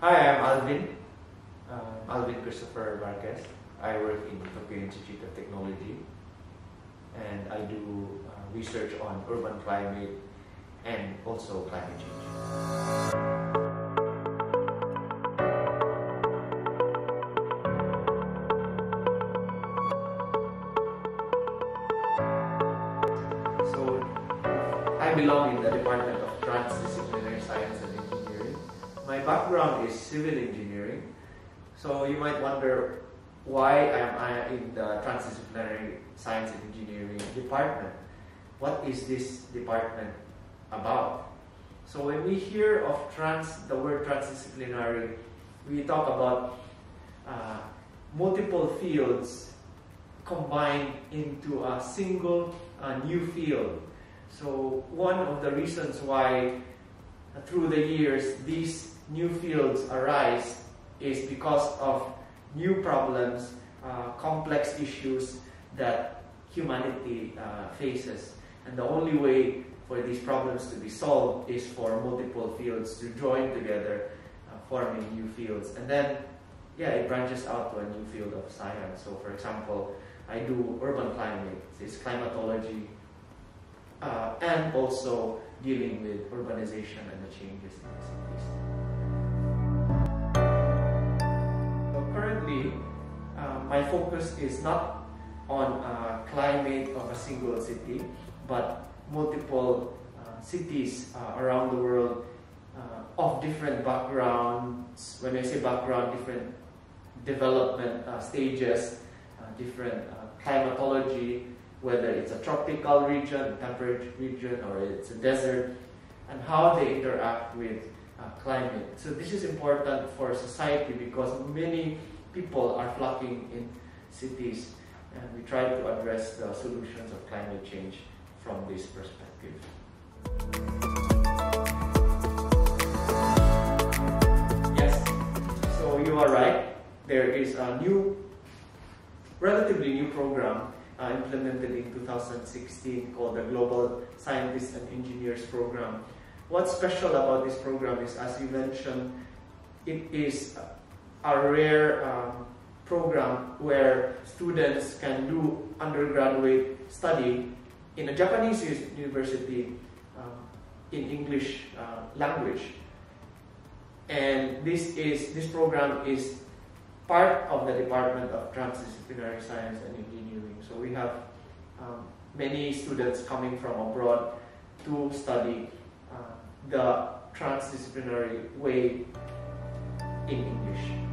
Hi, I'm Alvin. Alvin Christopher Marquez. I work in the Tokyo Institute of Technology, and I do research on urban climate and also climate change. So, I belong in the Department of Transdisciplinary Science and Engineering. My background is civil engineering, so you might wonder why am I in the Transdisciplinary Science and Engineering department? What is this department about? So when we hear of the word transdisciplinary, we talk about multiple fields combined into a single new field. So one of the reasons why through the years these new fields arise is because of new problems, complex issues that humanity faces. And the only way for these problems to be solved is for multiple fields to join together, forming new fields. And then, yeah, it branches out to a new field of science. So for example, I do urban climate, it's climatology, and also dealing with urbanization and the changes in the cities. So currently, my focus is not on climate of a single city, but multiple cities around the world of different backgrounds. When I say background, different development stages, different climatology, whether it's a tropical region, temperate region, or it's a desert, and how they interact with climate. So this is important for society because many people are flocking in cities, and we try to address the solutions of climate change from this perspective. Yes, so you are right. There is a relatively new program implemented in 2016 called the Global Scientists and Engineers Program. What's special about this program is, as you mentioned, it is a rare program where students can do undergraduate study in a Japanese university in English language. And this program is part of the Department of Transdisciplinary Science and Engineering. So we have many students coming from abroad to study the transdisciplinary way in English.